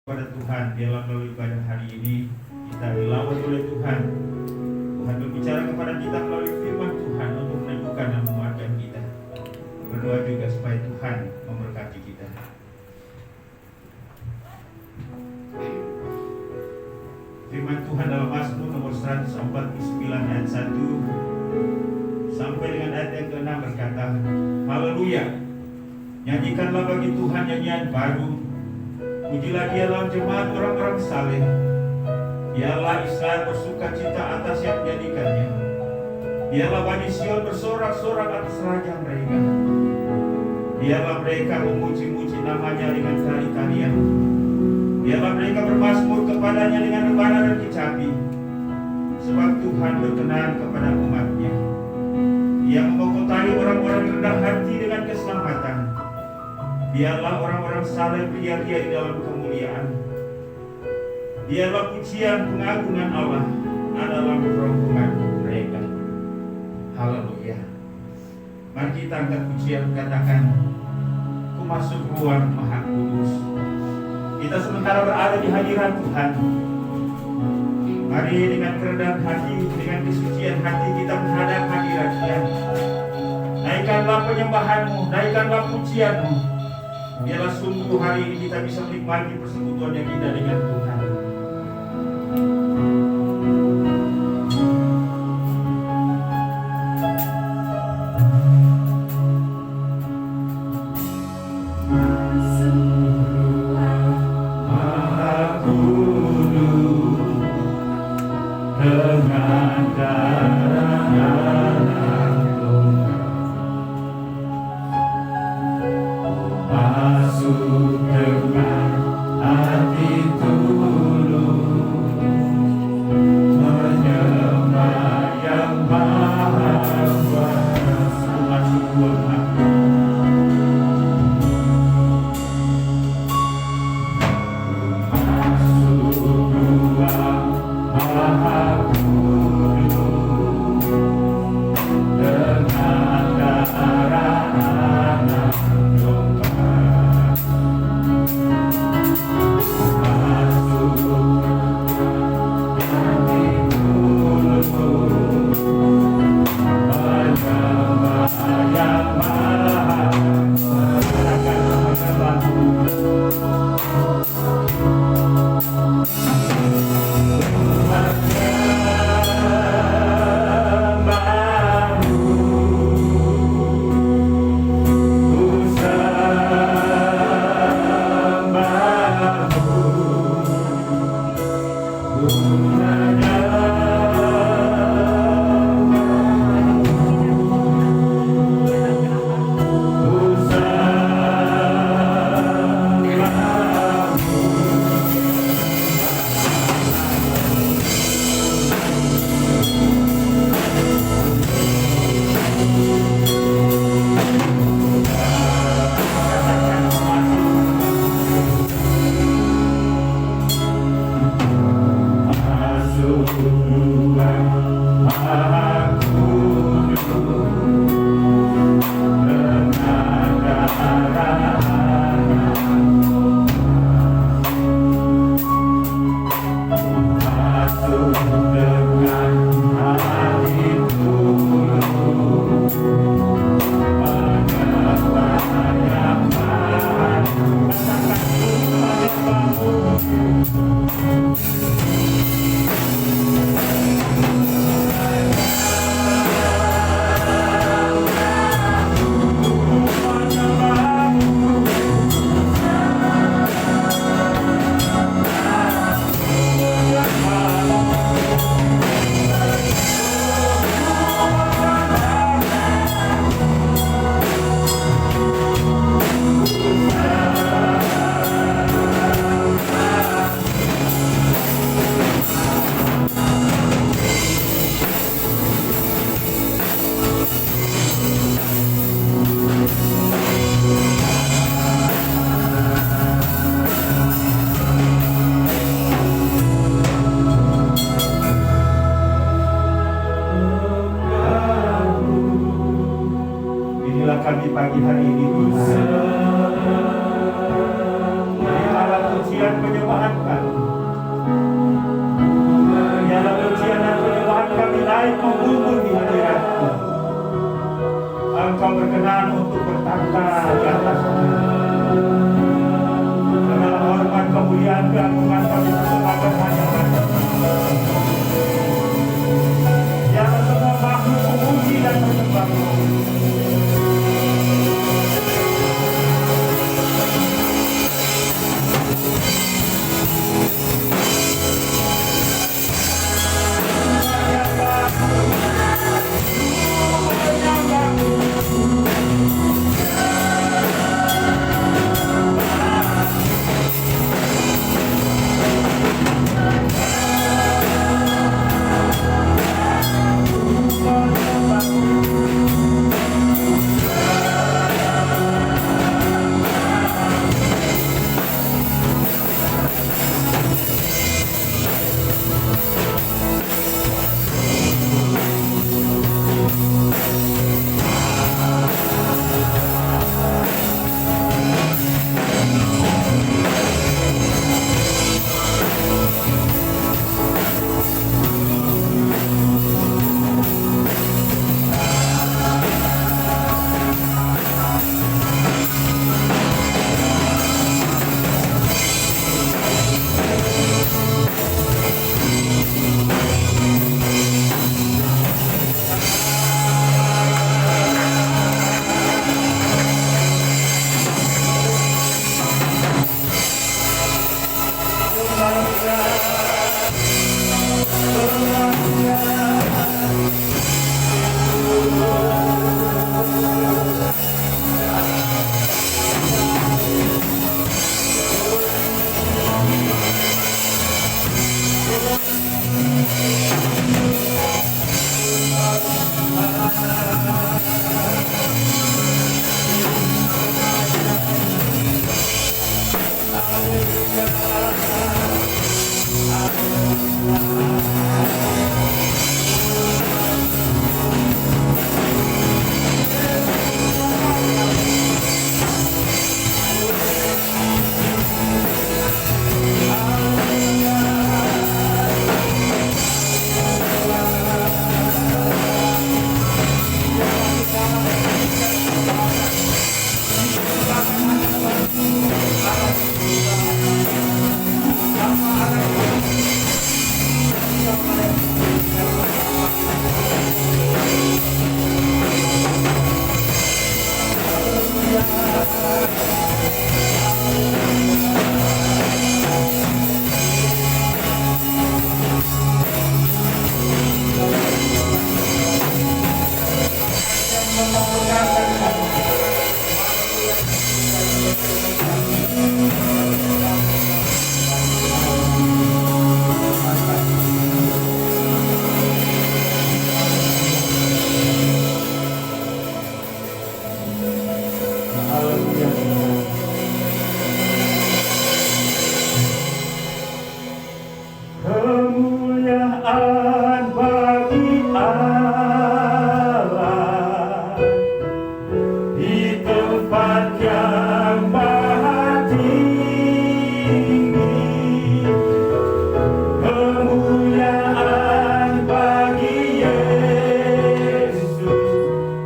Pada Tuhan, biarlah melalui ibadah hari ini kita dilawat oleh Tuhan. Tuhan berbicara kepada kita melalui firman Tuhan untuk meneguhkan dan menguatkan kita. Berdoa juga supaya Tuhan memberkati kita. Firman Tuhan dalam Mazmur nomor 149 ayat 1 sampai dengan ayat yang ke-6 berkata, Haleluya, nyanyikanlah bagi Tuhan nyanyian baru. Pujilah Dia dalam jemaat orang-orang saleh. Biarlah Israel bersuka cita atas yang menjadikannya. Biarlah Bani Sion bersorak-sorak atas raja mereka. Biarlah mereka memuji-muji namanya dengan tari-tarian. Biarlah mereka bermazmur kepadanya dengan rebana dan kecapi. Sebab Tuhan berkenan kepada umatnya. Dia memokotai orang-orang rendah hati dengan keselamatan. Biarlah orang-orang saleh beria-ria di dalam kemuliaan. Biarlah pujian pengagungan Allah adalah kerongkongan mereka. Haleluya. Mari kita angkat pujian, katakan, Ku masuk ruang Maha Kudus. Kita sementara berada di hadirat Tuhan. Mari dengan kerendahan hati, dengan kesucian hati kita menghadap hadirat-Nya. Naikkanlah penyembahanmu, naikkanlah pujianmu. Biarlah sungguh hari ini kita bisa menikmati persekutuan yang indah dengan Tuhan. Kami pagi hari ini Tuhan, terimalah pujian penyembahan Kemuliaan bagi Allah di tempat yang maha tinggi. Kemuliaan bagi Yesus,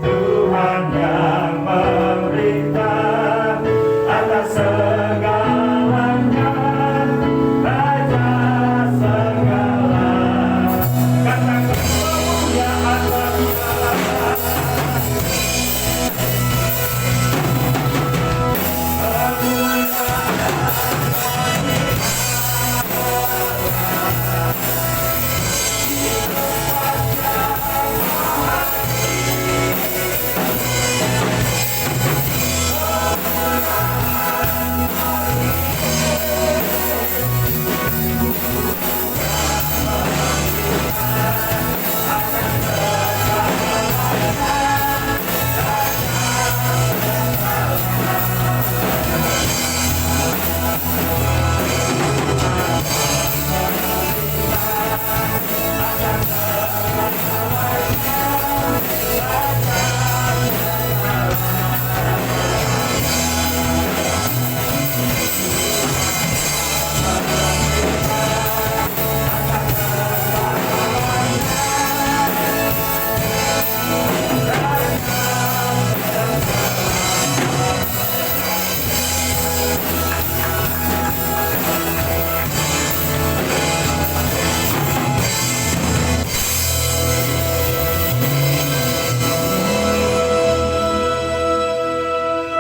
Tuhan yang memerintah atas segalanya, Raja segala. Katakan kemuliaan bagi Allah.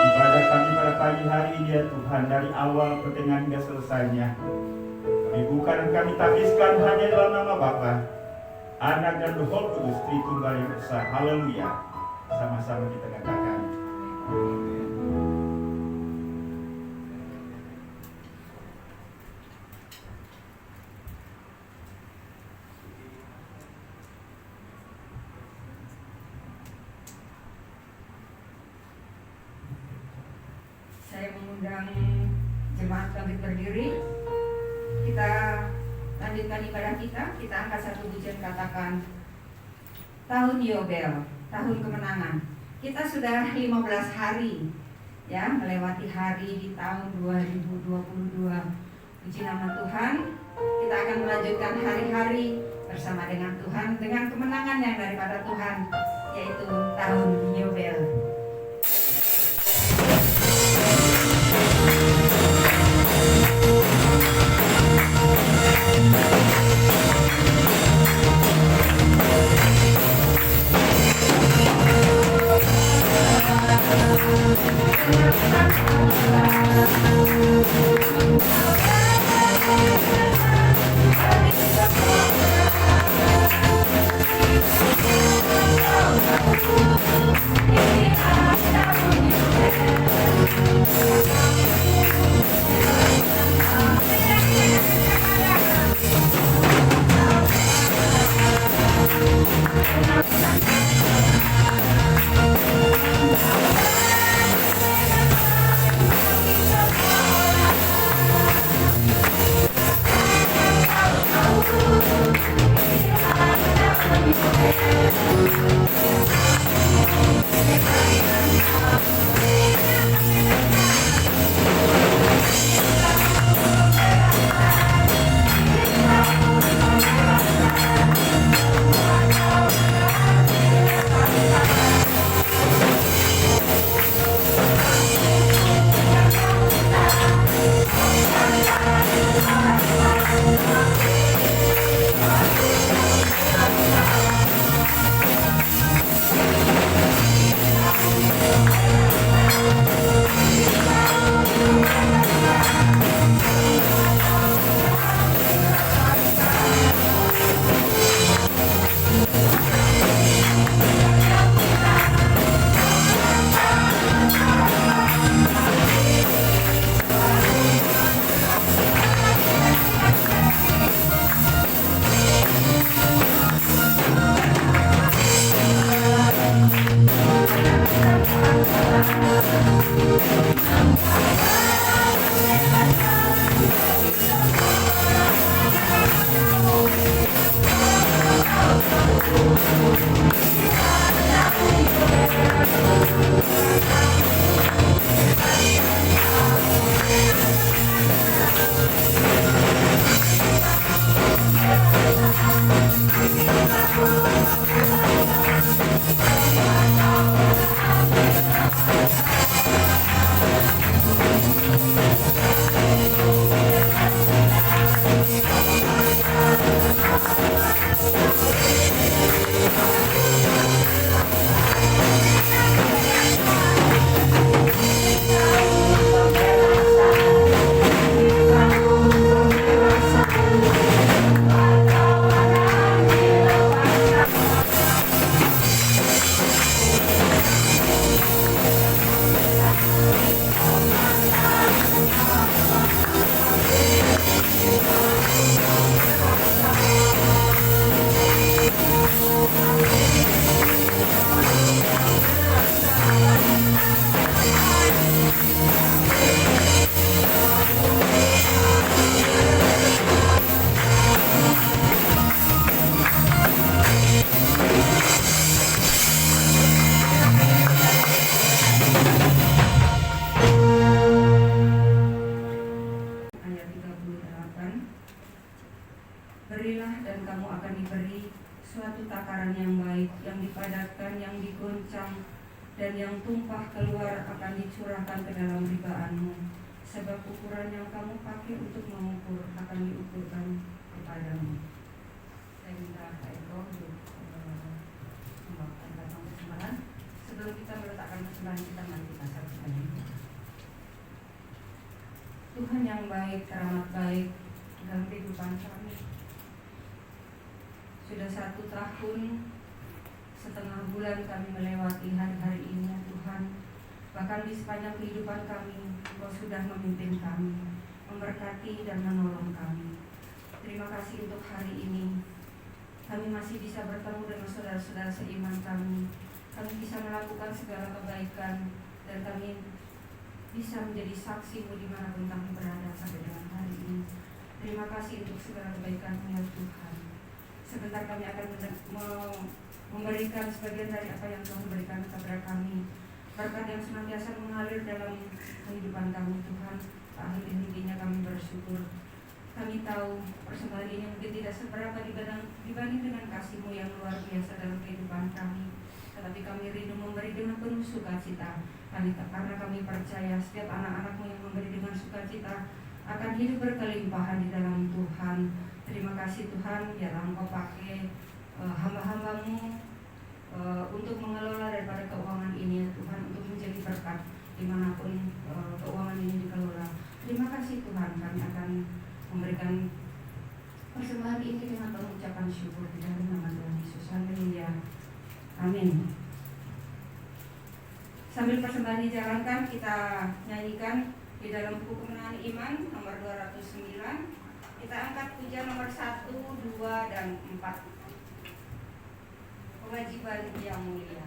Ibadah kami pada pagi hari ini ya Tuhan, dari awal pertengahan hingga selesainya, kami buka dan kami takiskan hanya dalam nama Bapa, Anak dan Roh Kudus, Tritunggal yang Esa. Haleluya. Sama-sama kita katakan. Saya mengundang jemaat bangkit berdiri. Kita lanjutkan ibadah kita. Kita angkat satu pujian, katakan tahun Yobel, tahun kemenangan. Kita sudah 15 hari ya melewati hari di tahun 2022. Puji nama Tuhan. Kita akan melanjutkan hari-hari bersama dengan Tuhan dengan kemenangan yang daripada Tuhan, yaitu tahun Yobel. satu takaran yang baik, yang dipadatkan, yang digoncang, dan yang tumpah keluar akan dicurahkan ke dalam ribaanmu. Sebab ukuran yang kamu pakai untuk mengukur akan diukurkan kepadamu. Saya minta Pak Eko untuk membawakan kantong persembahan. Sebelum kita meletakkan persembahan kita, mari kita saksikan. Tuhan yang baik, teramat baik dalam kehidupan kami. Sudah 1 tahun setengah bulan kami melewati hari-hari ini, ya Tuhan. Bahkan di sepanjang kehidupan kami, Engkau sudah memimpin kami, memberkati dan menolong kami. Terima kasih untuk hari ini. Kami masih bisa bertemu dengan saudara-saudara seiman kami. Kami bisa melakukan segala kebaikan dan kami bisa menjadi saksi-Mu dimanapun kami berada sampai dengan hari ini. Terima kasih untuk segala kebaikan-Mu, ya Tuhan. Sebentar kami akan memberikan sebagian dari apa yang Tuhan berikan kepada kami. Berkat yang senantiasa mengalir dalam kehidupan kami, Tuhan. Tak henti-hentinya kami bersyukur. Kami tahu persembahan ini mungkin tidak seberapa dibanding dengan kasih-Mu yang luar biasa dalam kehidupan kami. Tetapi kami rindu memberi dengan penuh sukacita. Karena kami percaya setiap anak-anak-Mu yang memberi dengan sukacita akan hidup berkelimpahan di dalam Tuhan. Terima kasih Tuhan, biarlah Engkau pakai hamba-hamba-Mu untuk mengelola daripada keuangan ini, ya Tuhan, untuk menjadi berkat dimanapun keuangan ini dikelola. Terima kasih Tuhan, kami akan memberikan persembahan ini dengan pengucapan syukur di dalam nama Tuhan Yesus. Haleluya. Amin. Sambil persembahan dijalankan, kita nyanyikan di dalam buku Kemenangan Iman nomor 209. Kita angkat pujian nomor 1, 2, dan 4. Kewajiban yang mulia.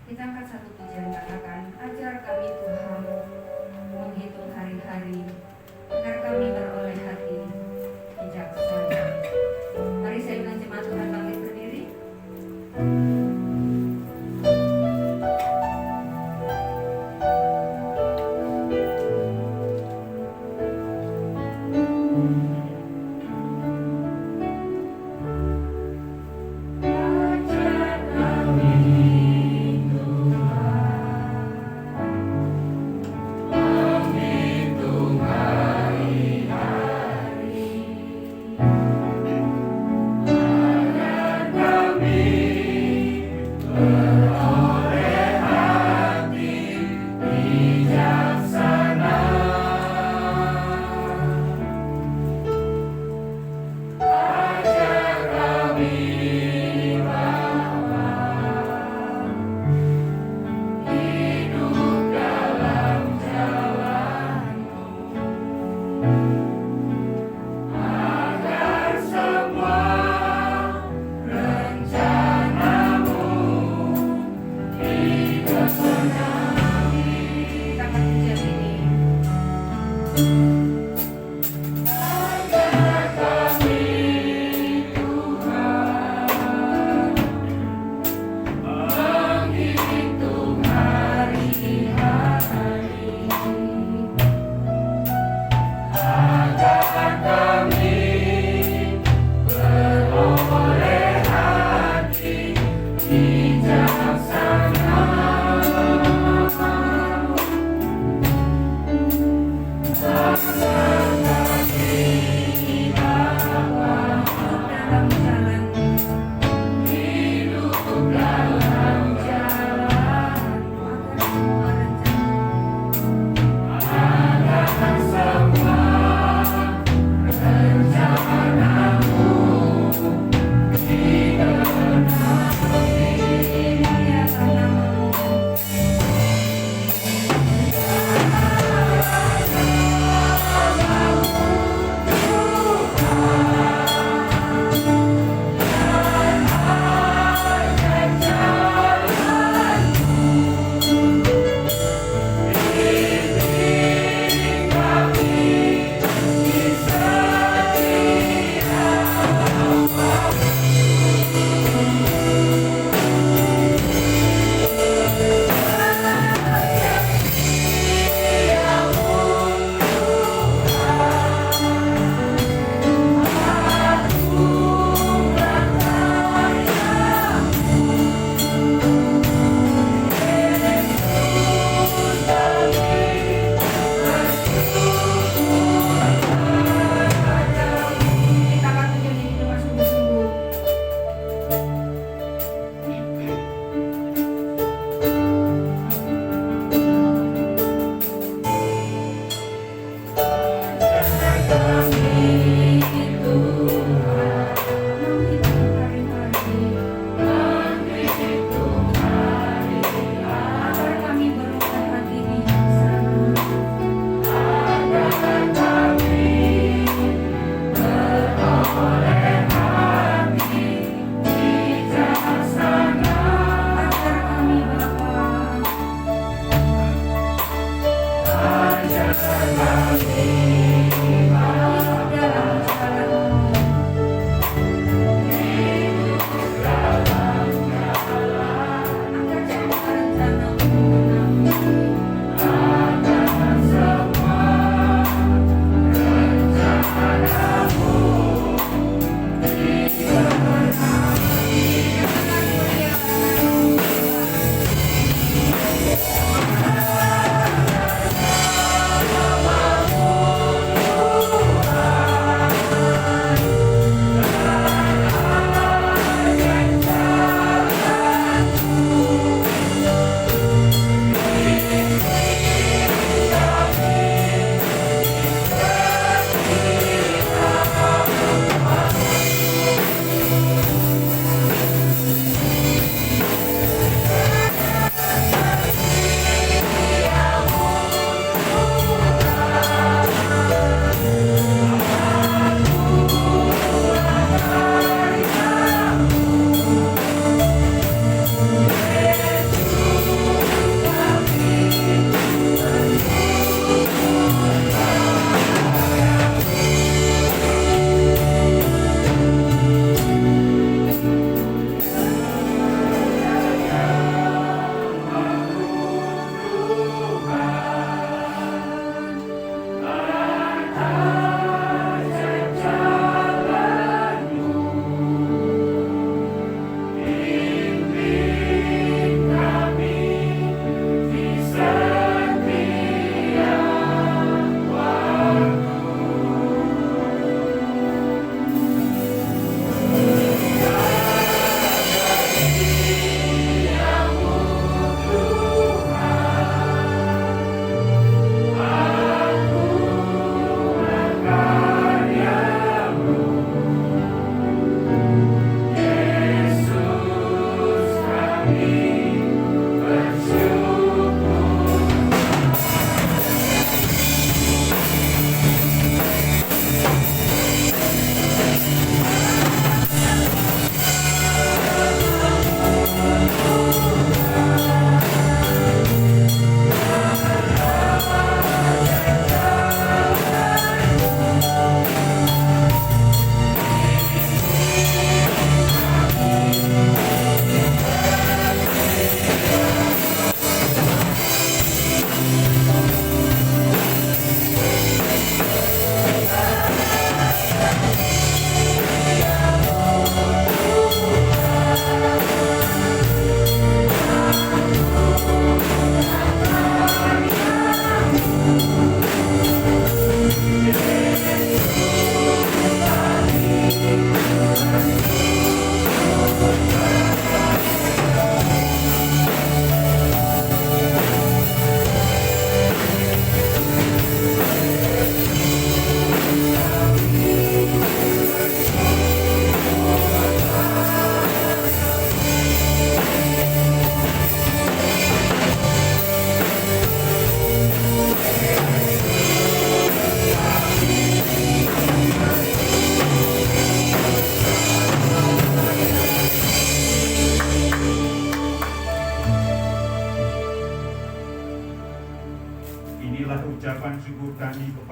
Kita angkat satu pujian, katakan, ajar kami Tuhan menghitung hari-hari, agar kami beroleh hati bijaksana. Mari saya undang jemaat Tuhan bangkit berdiri.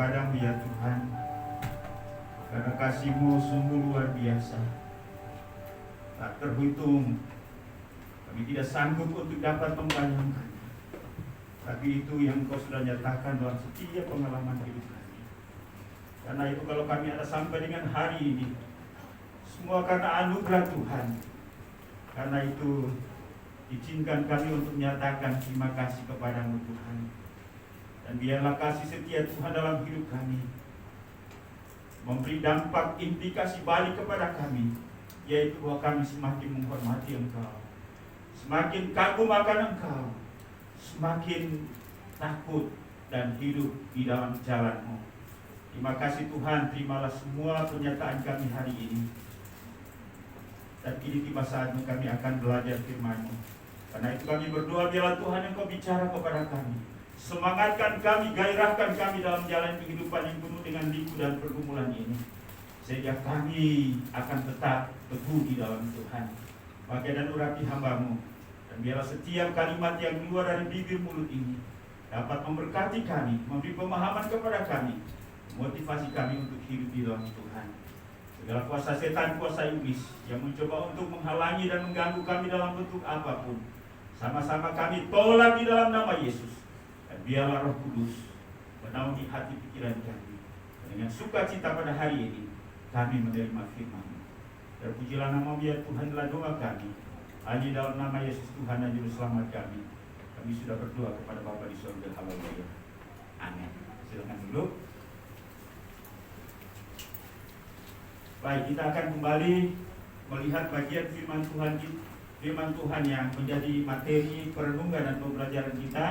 kepadamu ya Tuhan, karena kasih-Mu sungguh luar biasa, tak terhitung. Kami tidak sanggup untuk dapat membayangkannya, tapi itu yang Engkau sudah nyatakan dalam setiap pengalaman hidup kami. Karena itu kalau kami ada sampai dengan hari ini, semua karena anugerah Tuhan. Karena itu izinkan kami untuk menyatakan terima kasih kepadamu Tuhan. Dan biarlah kasih setia Tuhan dalam hidup kami memberi dampak implikasi balik kepada kami, yaitu bahwa kami semakin menghormati Engkau, semakin kagum akan Engkau, semakin takut dan hidup di dalam jalan-Mu. Terima kasih Tuhan, terimalah semua pernyataan kami hari ini. Dan kini tiba saatnya kami akan belajar firman-Mu. Karena itu kami berdoa, biarlah Tuhan Engkau bicara kepada kami, semangatkan kami, gairahkan kami dalam jalan kehidupan yang penuh dengan liku dan pergumulan ini, sehingga kami akan tetap teguh di dalam Tuhan. Pakai dan urapi hamba-Mu, dan biarlah setiap kalimat yang keluar dari bibir mulut ini dapat memberkati kami, memberi pemahaman kepada kami, motivasi kami untuk hidup di dalam Tuhan. Segala kuasa setan, kuasa iblis yang mencoba untuk menghalangi dan mengganggu kami dalam bentuk apapun, sama-sama kami tolak di dalam nama Yesus. Dan biarlah Roh Kudus menaungi hati pikiran kami. Dengan sukacita pada hari ini kami menerima firman-Mu. Terpujilah nama-Mu ya Tuhan, adalah doa kami. Hanya dalam nama Yesus Tuhan dan Juru Selamat kami. Kami sudah berdoa kepada Bapa di surga. Haleluya. Amin. Silakan duduk. Baik, kita akan kembali melihat bagian firman Tuhan yang menjadi materi perenungan dan pembelajaran kita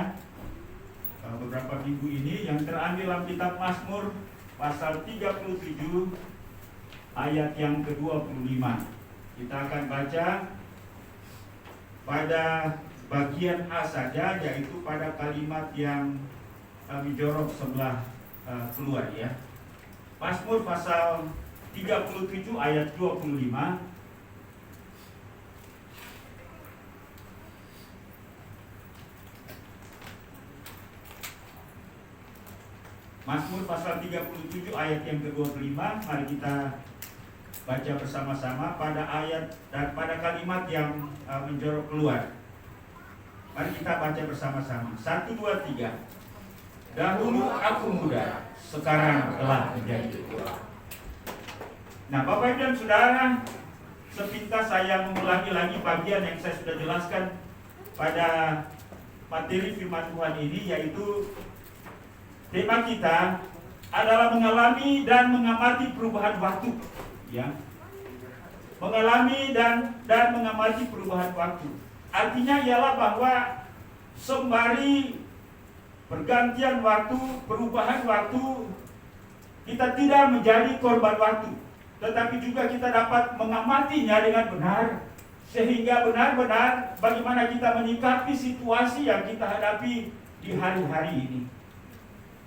beberapa minggu ini, yang terambil dalam kitab Mazmur pasal 37 ayat yang ke-25. Kita akan baca pada bagian A saja, yaitu pada kalimat yang kami jorok sebelah keluar ya. Mazmur pasal 37 ayat 25. Mazmur pasal 37 ayat yang ke-25. Mari kita baca bersama-sama pada ayat dan pada kalimat yang menjorok keluar. Mari kita baca bersama-sama. 1, 2, 3. Dahulu aku muda, sekarang telah menjadi tua. Nah, Bapak Ibu dan Saudara, sepintas saya mengulangi lagi bagian yang saya sudah jelaskan pada materi firman Tuhan ini, yaitu tema kita adalah mengalami dan mengamati perubahan waktu, ya. Mengalami dan mengamati perubahan waktu. Artinya ialah bahwa sembari pergantian waktu, perubahan waktu, kita tidak menjadi korban waktu, tetapi juga kita dapat mengamatinya dengan benar, sehingga benar-benar bagaimana kita menyikapi situasi yang kita hadapi di hari-hari ini.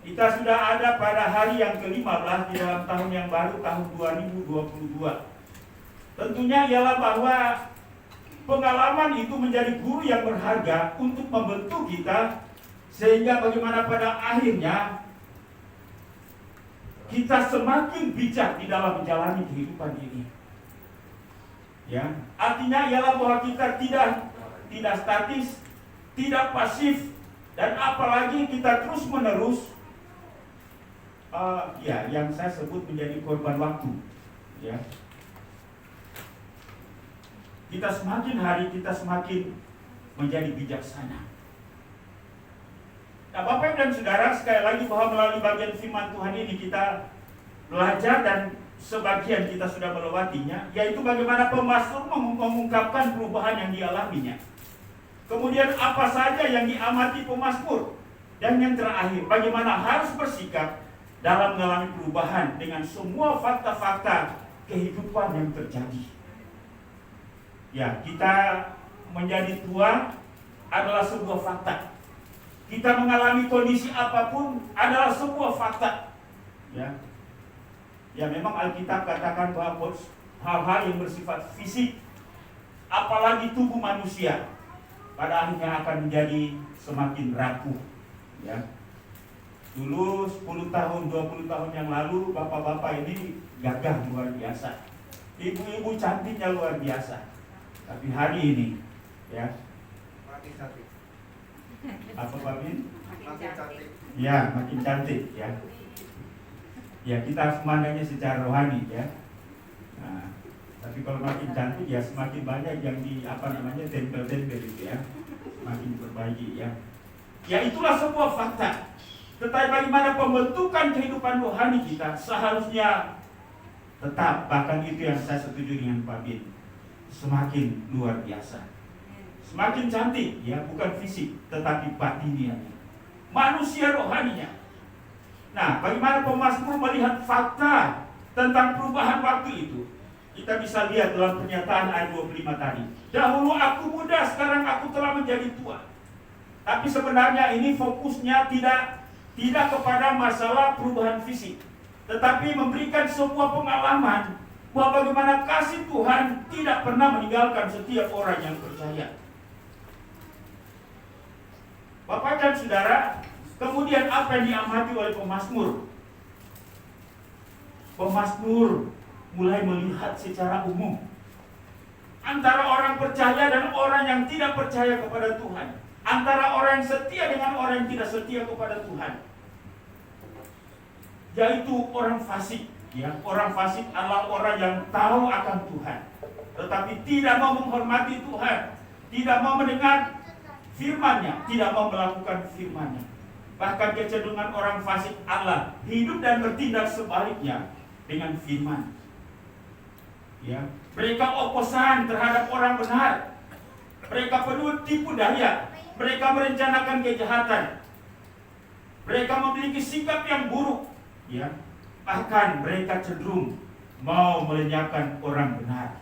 Kita sudah ada pada hari yang ke-15 di dalam tahun yang baru, tahun 2022. Tentunya ialah bahwa pengalaman itu menjadi guru yang berharga untuk membentuk kita, sehingga bagaimana pada akhirnya kita semakin bijak di dalam menjalani kehidupan ini. Ya, artinya ialah bahwa kita tidak statis, tidak pasif, dan apalagi kita terus menerus yang saya sebut menjadi korban waktu. Ya, kita semakin hari kita semakin menjadi bijaksana. Nah, Bapak dan Saudara, sekali lagi bahwa melalui bagian firman Tuhan ini kita belajar, dan sebagian kita sudah melewatinya, yaitu bagaimana pemazmur mengungkapkan perubahan yang dialaminya. Kemudian apa saja yang diamati pemazmur, dan yang terakhir bagaimana harus bersikap dalam mengalami perubahan dengan semua fakta-fakta kehidupan yang terjadi. Ya, kita menjadi tua adalah sebuah fakta. Kita mengalami kondisi apapun adalah sebuah fakta. Ya, memang Alkitab katakan bahwa hal-hal yang bersifat fisik, apalagi tubuh manusia, pada akhirnya akan menjadi semakin rapuh. Ya. Dulu 10 tahun, 20 tahun yang lalu bapak-bapak ini gagah luar biasa. Ibu-ibu cantiknya luar biasa. Tapi hari ini ya, Makin cantik. apa Pak Min? Makin cantik. Ya, makin cantik ya. Ya, kita harus memandangnya secara rohani ya. Nah, tapi kalau makin cantik ya semakin banyak yang di tempel-tempel itu ya. Makin diperbaiki ya. Ya itulah sebuah fakta. Tetapi bagaimana pembentukan kehidupan rohani kita seharusnya tetap, bahkan itu yang saya setuju dengan Pak Bin, semakin luar biasa, semakin cantik ya, bukan fisik tetapi batinianya, manusia rohaninya. Nah, bagaimana pemazmur melihat fakta tentang perubahan waktu itu? Kita bisa lihat dalam pernyataan ayat 25 tadi. Dahulu aku muda, sekarang aku telah menjadi tua. Tapi sebenarnya ini fokusnya tidak kepada masalah perubahan fisik, tetapi memberikan sebuah pengalaman bahwa bagaimana kasih Tuhan tidak pernah meninggalkan setiap orang yang percaya. Bapak dan saudara, kemudian apa yang diamati oleh pemazmur? Pemazmur mulai melihat secara umum antara orang percaya dan orang yang tidak percaya kepada Tuhan, antara orang yang setia dengan orang yang tidak setia kepada Tuhan, yaitu orang fasik. Ya, orang fasik adalah orang yang tahu akan Tuhan, tetapi tidak mau menghormati Tuhan, tidak mau mendengar firman-Nya, tidak mau melakukan firman-Nya. Bahkan kecenderungan orang fasik adalah hidup dan bertindak sebaliknya dengan firman. Ya, mereka oposan terhadap orang benar. Mereka penuh tipu daya. Mereka merencanakan kejahatan. Mereka memiliki sikap yang buruk. Ya, bahkan mereka cenderung mau melenyapkan orang benar.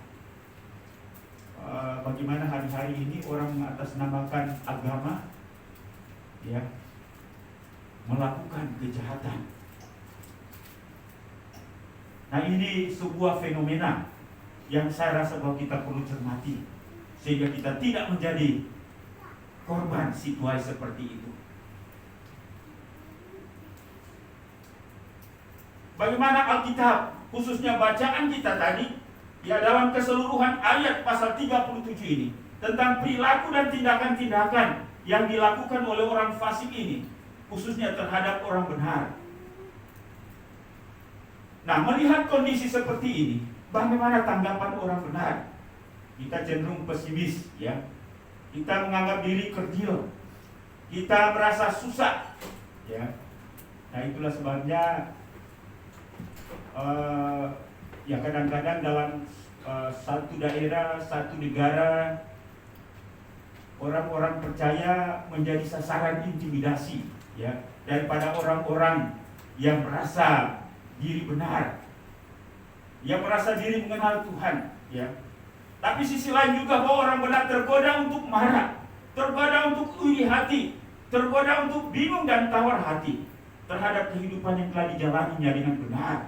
Bagaimana hari-hari ini orang mengatasnamakan agama, ya, melakukan kejahatan. Nah, ini sebuah fenomena yang saya rasa bahwa kita perlu cermati, sehingga kita tidak menjadi korban situasi seperti itu. Bagaimana Alkitab, khususnya bacaan kita tadi, ya, dalam keseluruhan ayat pasal 37 ini, tentang perilaku dan tindakan-tindakan yang dilakukan oleh orang fasik ini, khususnya terhadap orang benar. Nah, melihat kondisi seperti ini, bagaimana tanggapan orang benar? Kita cenderung pesimis, ya. Kita menganggap diri kerdil. Kita merasa susah, ya. Nah, itulah sebabnya ya kadang-kadang dalam satu daerah, satu negara, orang-orang percaya menjadi sasaran intimidasi, ya, daripada orang-orang yang merasa diri benar, yang merasa diri mengenal Tuhan, ya. Tapi sisi lain juga bahwa orang benar tergoda untuk marah, tergoda untuk iri hati, tergoda untuk bingung dan tawar hati terhadap kehidupan yang telah dijalaninya dengan benar,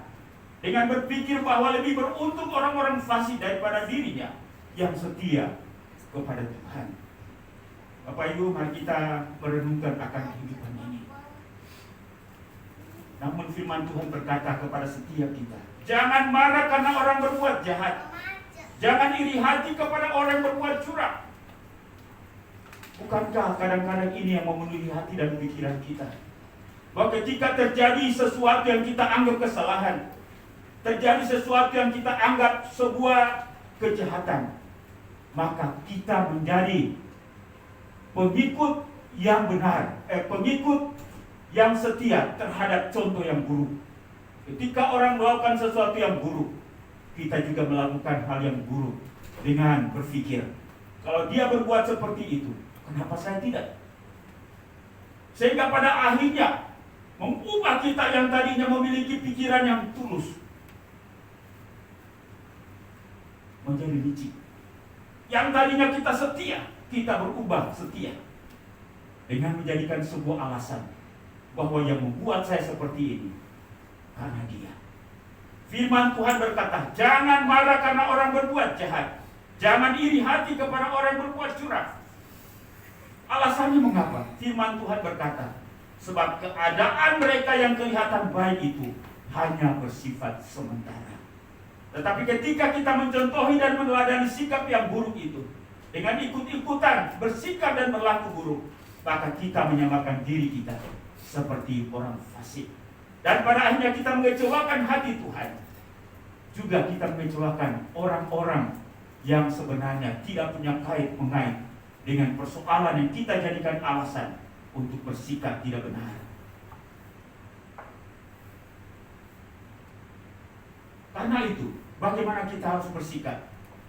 dengan berpikir bahwa lebih beruntung orang-orang fasik daripada dirinya yang setia kepada Tuhan. Bapak Ibu, mari kita merenungkan akan kehidupan ini. Namun firman Tuhan berkata kepada setiap kita, jangan marah karena orang berbuat jahat. Jangan iri hati kepada orang yang berbuat curang. Bukankah kadang-kadang ini yang memenuhi hati dan pikiran kita? Bahwa ketika terjadi sesuatu yang kita anggap kesalahan, terjadi sesuatu yang kita anggap sebuah kejahatan, maka kita menjadi pengikut yang benar, pengikut yang setia terhadap contoh yang buruk. Ketika orang melakukan sesuatu yang buruk, kita juga melakukan hal yang buruk dengan berpikir, kalau dia berbuat seperti itu, kenapa saya tidak? Sehingga pada akhirnya mengubah kita yang tadinya memiliki pikiran yang tulus menjadi licik. Yang tadinya kita setia, kita berubah setia dengan menjadikan sebuah alasan bahwa yang membuat saya seperti ini karena dia. Firman Tuhan berkata, jangan marah karena orang berbuat jahat, jangan iri hati kepada orang berbuat curang. Alasannya mengapa? Firman Tuhan berkata, Sebab keadaan mereka yang kelihatan baik itu hanya bersifat sementara. Tetapi ketika kita mencontohi dan meneladani sikap yang buruk itu, dengan ikut-ikutan bersikap dan berlaku buruk, maka kita menyamakan diri kita seperti orang fasik. Dan pada akhirnya kita mengecewakan hati Tuhan. Juga kita mengecewakan orang-orang yang sebenarnya tidak punya kait-mengait dengan persoalan yang kita jadikan alasan untuk bersikap tidak benar. Karena itu, bagaimana kita harus bersikap?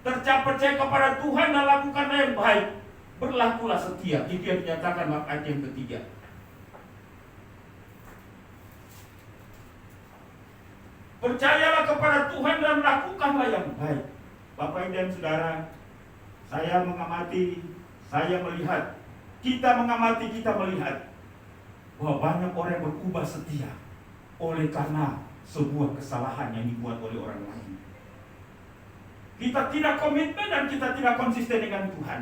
Percaya kepada Tuhan dan lakukanlah yang baik. Berlakulah setia. Itu yang dinyatakan dalam ayat yang ketiga. Percayalah kepada Tuhan dan lakukanlah yang baik. Bapak Ibu dan Saudara, saya mengamati, saya melihat, kita mengamati, kita melihat bahwa banyak orang yang berubah setia oleh karena sebuah kesalahan yang dibuat oleh orang lain. Kita tidak komitmen dan kita tidak konsisten dengan Tuhan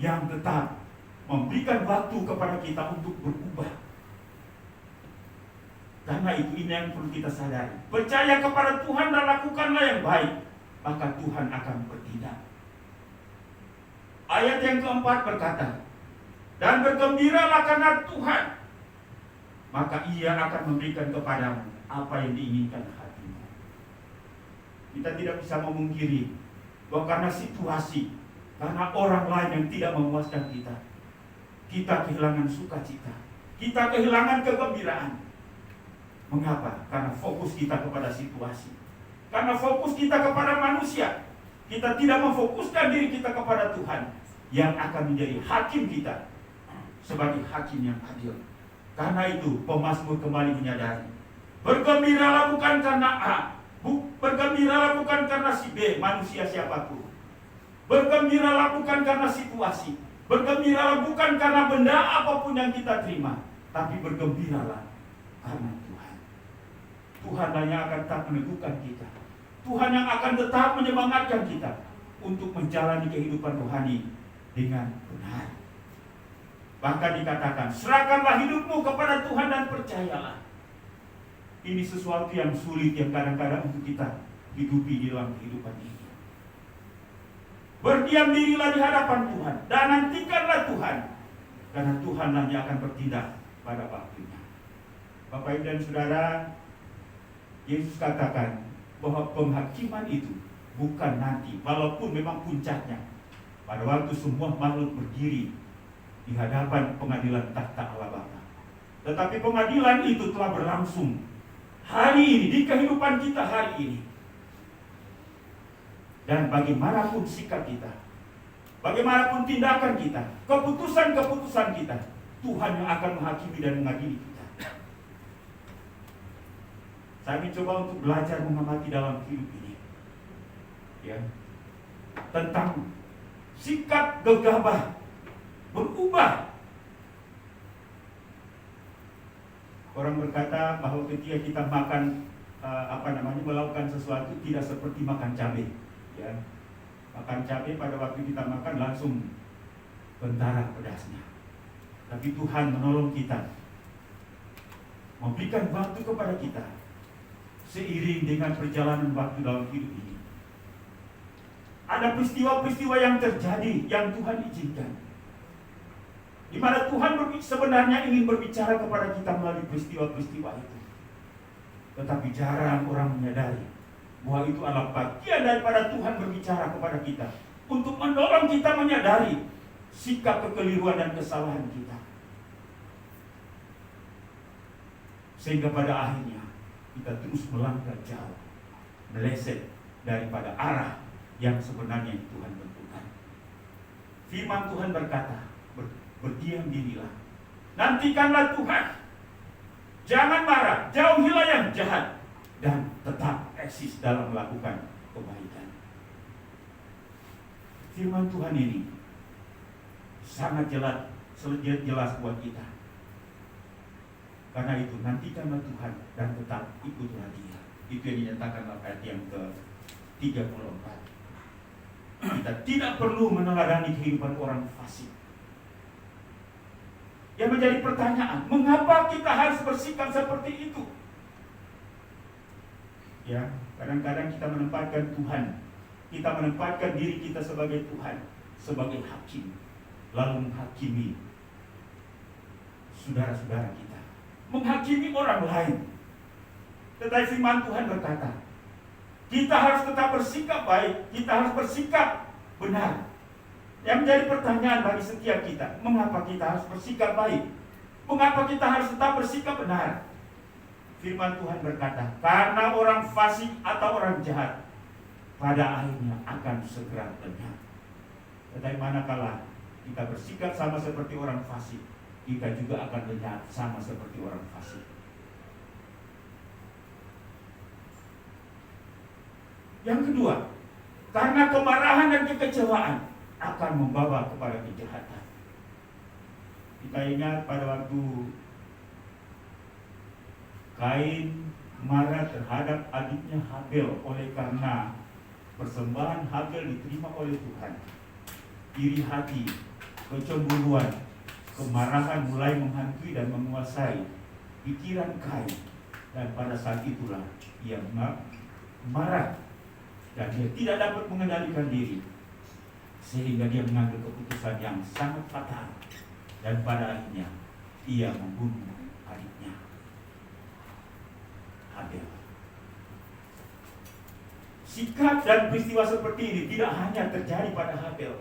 yang tetap memberikan waktu kepada kita untuk berubah. Karena itu ini yang perlu kita sadari. Percaya kepada Tuhan dan lakukanlah yang baik, maka Tuhan akan bertindak. Ayat yang keempat berkata, dan bergembiralah karena Tuhan, maka Ia akan memberikan kepadamu apa yang diinginkan hatimu. Kita tidak bisa memungkiri bahwa karena situasi, karena orang lain yang tidak memuaskan kita, kita kehilangan sukacita, kita kehilangan kegembiraan. Mengapa? Karena fokus kita kepada situasi, karena fokus kita kepada manusia. Kita tidak memfokuskan diri kita kepada Tuhan yang akan menjadi hakim kita sebagai hakim yang adil. Karena itu pemazmur kembali menyadari, bergembiralah bukan karena A, bergembiralah bukan karena si B, manusia siapapun. Bergembiralah bukan karena situasi, bergembiralah bukan karena benda apapun yang kita terima, tapi bergembiralah karena Tuhan. Tuhan yang akan tetap meneguhkan kita. Tuhan yang akan tetap menyemangatkan kita untuk menjalani kehidupan rohani dengan benar. Bahkan dikatakan, serahkanlah hidupmu kepada Tuhan dan percayalah. Ini sesuatu yang sulit yang kadang-kadang untuk kita hidupi di dalam kehidupan ini. Berdiam dirilah di hadapan Tuhan dan nantikanlah Tuhan, karena Tuhanlah yang akan bertindak pada waktunya. Bapak Ibu dan Saudara, Yesus katakan bahwa penghakiman itu bukan nanti, walaupun memang puncaknya pada waktu semua makhluk berdiri di hadapan pengadilan takhta Allah Bapa. Tetapi pengadilan itu telah berlangsung hari ini, di kehidupan kita hari ini. Dan bagaimanapun sikap kita, bagaimanapun tindakan kita, keputusan-keputusan kita, Tuhan yang akan menghakimi dan mengadili kita. Saya mencoba untuk belajar mengamati dalam hidup ini, ya, tentang sikap gegabah berubah. Orang berkata bahwa ketika kita makan melakukan sesuatu tidak seperti makan cabai, ya. Makan cabai pada waktu kita makan langsung bentara pedasnya. Tapi Tuhan menolong kita, memberikan waktu kepada kita seiring dengan perjalanan waktu dalam hidup ini. Ada peristiwa-peristiwa yang terjadi yang Tuhan izinkan, di mana Tuhan sebenarnya ingin berbicara kepada kita melalui peristiwa-peristiwa itu. Tetapi jarang orang menyadari bahwa itu adalah bagian daripada Tuhan berbicara kepada kita untuk menolong kita menyadari sikap kekeliruan dan kesalahan kita, sehingga pada akhirnya kita terus melangkah jauh, meleset daripada arah yang sebenarnya Tuhan tentukan. Firman Tuhan berkata, berdiam dirilah, nantikanlah Tuhan, jangan marah, jauhilah yang jahat, dan tetap eksis dalam melakukan kebaikan. Firman Tuhan ini sangat jelas buat kita. Karena itu nantikanlah Tuhan dan tetap ikutlah Dia. Itu yang dinyatakan dalam ayat yang ke-34. Kita tidak perlu meneladani kehidupan orang fasik. Yang menjadi pertanyaan, mengapa kita harus bersikap seperti itu? Ya, kadang-kadang kita menempatkan Tuhan, kita menempatkan diri kita sebagai Tuhan, sebagai hakim, lalu menghakimi saudara-saudara kita, menghakimi orang lain. Tetapi firman Tuhan berkata, kita harus tetap bersikap baik, kita harus bersikap benar. Yang menjadi pertanyaan bagi setiap kita, mengapa kita harus bersikap baik? Mengapa kita harus tetap bersikap benar? Firman Tuhan berkata, karena orang fasik atau orang jahat pada akhirnya akan segera lenyap. Tetapi manakala kita bersikap sama seperti orang fasik, kita juga akan lenyap sama seperti orang fasik. Yang kedua, karena kemarahan dan kekecewaan akan membawa kepada kejahatan. Kita ingat pada waktu Kain marah terhadap adiknya Habel oleh karena persembahan Habel diterima oleh Tuhan. Iri hati, kecemburuan, kemarahan mulai menghantui dan menguasai pikiran Kain. Dan pada saat itulah ia marah dan dia tidak dapat mengendalikan diri, sehingga dia mengambil keputusan yang sangat fatal, dan pada akhirnya ia membunuh adiknya Habel. Sikap dan peristiwa seperti ini tidak hanya terjadi pada Habel,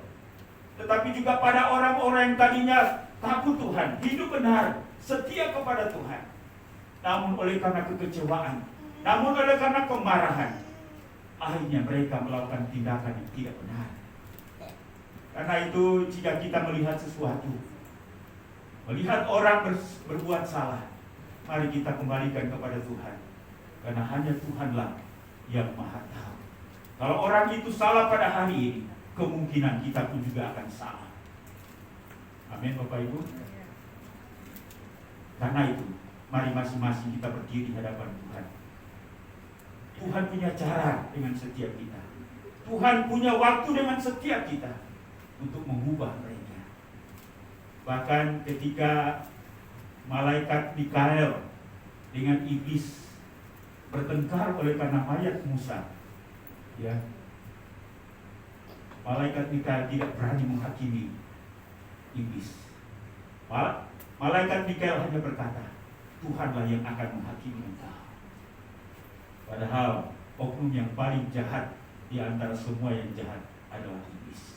tetapi juga pada orang-orang yang tadinya takut Tuhan, hidup benar, setia kepada Tuhan. Namun oleh karena kekecewaan, namun oleh karena kemarahan, akhirnya mereka melakukan tindakan yang tidak benar. Karena itu jika kita melihat sesuatu, melihat orang berbuat salah, mari kita kembalikan kepada Tuhan. Karena hanya Tuhanlah yang maha tahu. Kalau orang itu salah pada hari ini, kemungkinan kita pun juga akan salah. Amin Bapak Ibu. Karena itu, mari masing-masing kita berdiri di hadapan Tuhan. Tuhan punya cara dengan setiap kita. Tuhan punya waktu dengan setiap kita untuk mengubah mereka. Bahkan ketika malaikat Mikael dengan iblis bertengkar oleh karena mayat Musa, ya, malaikat Mikael tidak berani menghakimi iblis. Malaikat Mikael hanya berkata, Tuhanlah yang akan menghakimi engkau. Padahal oknum yang paling jahat di antara semua yang jahat adalah iblis.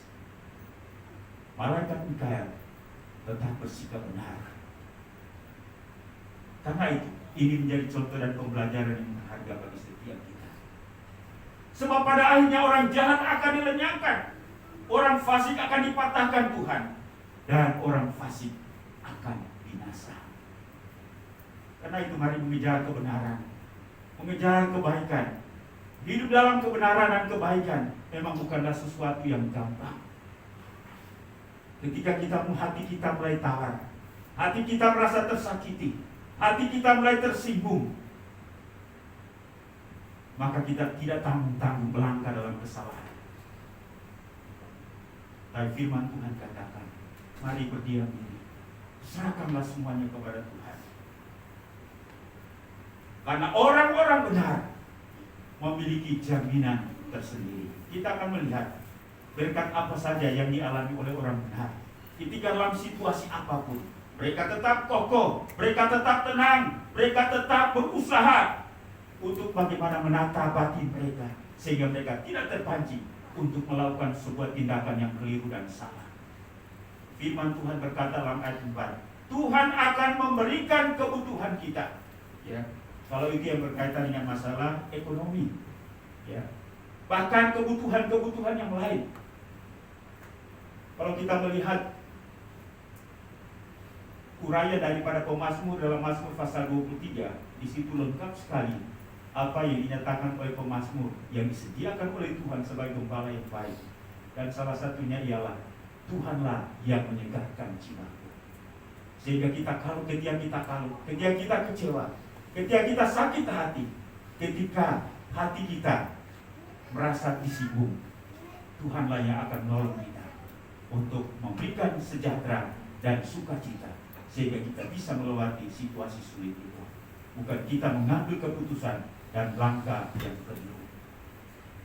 Malaikat Mikael tetap bersikap benar. Karena itu, ini menjadi contoh dan pembelajaran yang berharga bagi setiap kita. Sebab pada akhirnya orang jahat akan dilenyapkan, orang fasik akan dipatahkan Tuhan, dan orang fasik akan binasa. Karena itu mari mengejar kebenaran, mengejar kebaikan. Hidup dalam kebenaran dan kebaikan memang bukanlah sesuatu yang gampang. Ketika hati kita mulai tawar, hati kita merasa tersakiti, hati kita mulai tersinggung, maka kita tidak tanggung-tanggung melangkah dalam kesalahan. Tapi firman Tuhan katakan, mari berdiam diri, serahkanlah semuanya kepada Tuhan. Karena orang-orang benar memiliki jaminan tersendiri. Kita akan melihat berkat apa saja yang dialami oleh orang benar. Ketika dalam situasi apapun, mereka tetap kokoh, mereka tetap tenang, mereka tetap berusaha untuk bagaimana menata batin mereka, sehingga mereka tidak terpancing untuk melakukan sebuah tindakan yang keliru dan salah. Firman Tuhan berkata dalam ayat 4, Tuhan akan memberikan kebutuhan kita. Ya, kalau itu yang berkaitan dengan masalah ekonomi, ya, bahkan kebutuhan-kebutuhan yang lain. Kalau kita melihat uraian daripada pemazmur dalam Mazmur pasal 23, di situ lengkap sekali apa yang dinyatakan oleh pemazmur yang disediakan oleh Tuhan sebagai gembala yang baik. Dan salah satunya ialah Tuhanlah yang menyegarkan jiwaku. Sehingga ketika kita kecewa, ketika kita sakit hati, ketika hati kita merasa disinggung, Tuhanlah yang akan menolong kita untuk memberikan sejahtera dan sukacita sehingga kita bisa melewati situasi sulit itu. Bukan kita mengambil keputusan dan langkah yang keliru.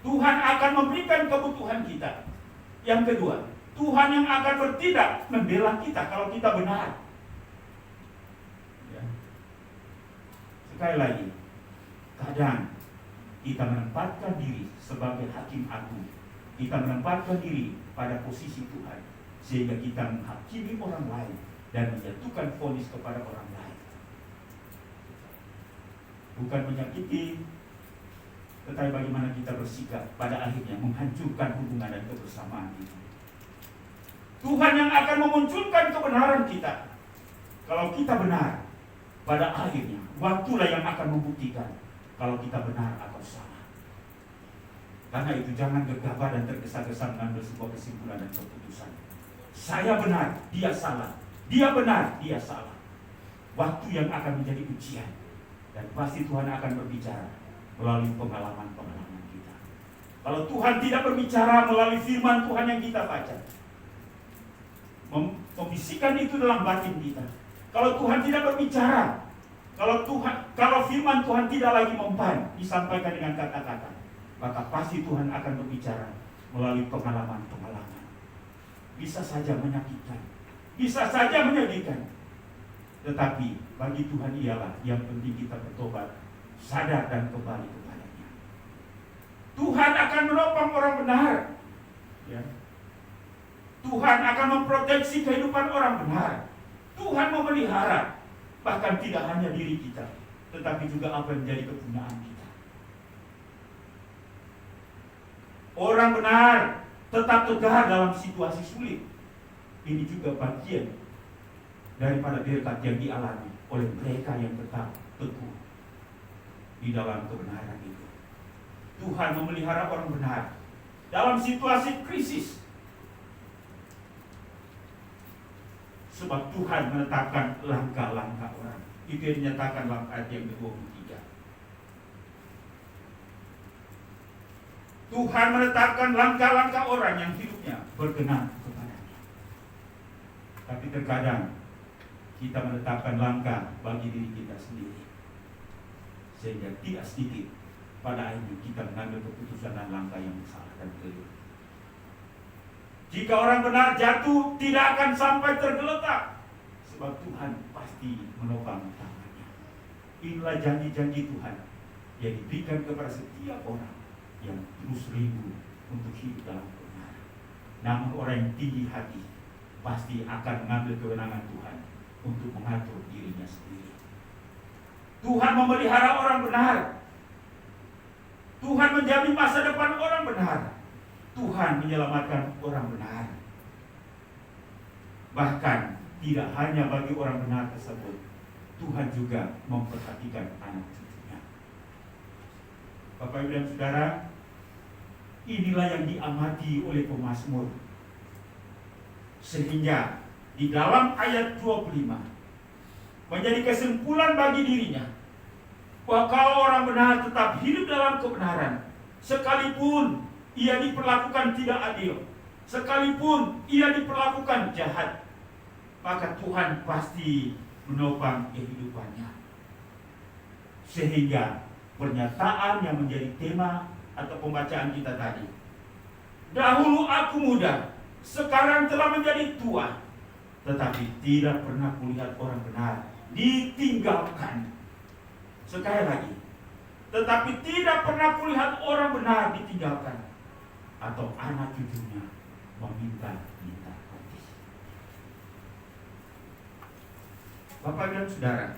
Tuhan akan memberikan kebutuhan kita. Yang kedua, Tuhan yang akan bertindak membela kita kalau kita benar. Ya. Sekali lagi, kadang kita menempatkan diri sebagai hakim agung. Kita menempatkan diri pada posisi Tuhan, sehingga kita menghakimi orang lain dan menjatuhkan vonis kepada orang lain. Bukan menyakiti, tetapi bagaimana kita bersikap pada akhirnya menghancurkan hubungan dan kebersamaan itu. Tuhan yang akan memunculkan kebenaran kita. Kalau kita benar, pada akhirnya waktulah yang akan membuktikan kalau kita benar atau salah. Karena itu jangan gegabah dan tergesa-gesa mengambil sebuah kesimpulan dan keputusan. Saya benar, dia salah. Dia benar, dia salah. Waktu yang akan menjadi ujian. Dan pasti Tuhan akan berbicara melalui pengalaman-pengalaman kita. Kalau Tuhan tidak berbicara melalui firman Tuhan yang kita baca, membisikkan itu dalam batin kita. Kalau Tuhan tidak berbicara, kalau firman Tuhan tidak lagi mempan disampaikan dengan kata-kata, maka pasti Tuhan akan berbicara melalui pengalaman-pengalaman. Bisa saja menyakitkan, bisa saja menyedihkan, tetapi bagi Tuhan ialah yang penting kita bertobat, sadar dan kembali kepadanya. Tuhan akan menopang orang benar. Ya. Tuhan akan memproteksi kehidupan orang benar. Tuhan memelihara, bahkan tidak hanya diri kita, tetapi juga apa yang menjadi kepunyaan kita. Orang benar tetap tegar dalam situasi sulit. Ini juga bagian daripada berkat yang dialami oleh mereka yang tetap teguh di dalam kebenaran itu. Tuhan memelihara orang benar dalam situasi krisis. Sebab Tuhan menetapkan langkah-langkah orang. Itu yang dinyatakan dalam ayat yang ke-23. Tuhan menetapkan langkah-langkah orang yang hidupnya berkenan kepadanya. Tapi terkadang kita menetapkan langkah bagi diri kita sendiri, sehingga tidak sedikit pada akhirnya kita mengambil keputusan dan langkah yang salah dan keliru. Jika orang benar jatuh, tidak akan sampai tergeletak, sebab Tuhan pasti menopang tangannya. Inilah janji-janji Tuhan yang diberikan kepada setiap orang yang terus rindu untuk hidup dalam kebenaran. Namun orang yang tinggi hati pasti akan mengambil kewenangan Tuhan untuk mengatur dirinya sendiri. Tuhan memelihara orang benar. Tuhan menjamin masa depan orang benar. Tuhan menyelamatkan orang benar. Bahkan tidak hanya bagi orang benar tersebut, Tuhan juga memperhatikan anak cucunya. Bapak Ibu dan Saudara, inilah yang diamati oleh pemazmur. Sehingga di dalam ayat 25 menjadi kesimpulan bagi dirinya bahwa kalau orang benar tetap hidup dalam kebenaran, sekalipun ia diperlakukan tidak adil, sekalipun ia diperlakukan jahat, maka Tuhan pasti menopang kehidupannya. Sehingga pernyataan yang menjadi tema atau pembacaan kita tadi, dahulu aku muda, sekarang telah menjadi tua, tetapi tidak pernah kulihat orang benar ditinggalkan. Sekali lagi, tetapi tidak pernah kulihat orang benar ditinggalkan, atau anak cucunya meminta-minta roti. Bapak dan Saudara,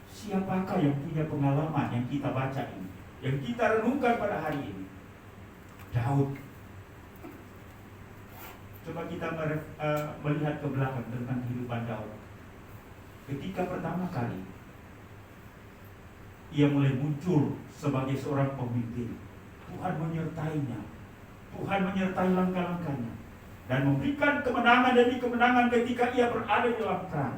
siapakah yang punya pengalaman yang kita baca ini, yang kita renungkan pada hari ini? Daud. Coba kita melihat ke belakang tentang kehidupan Daud. Ketika pertama kali ia mulai muncul sebagai seorang pemimpin, Tuhan menyertainya. Tuhan menyertai langkah-langkahnya dan memberikan kemenangan demi kemenangan ketika ia berada di dalam perang.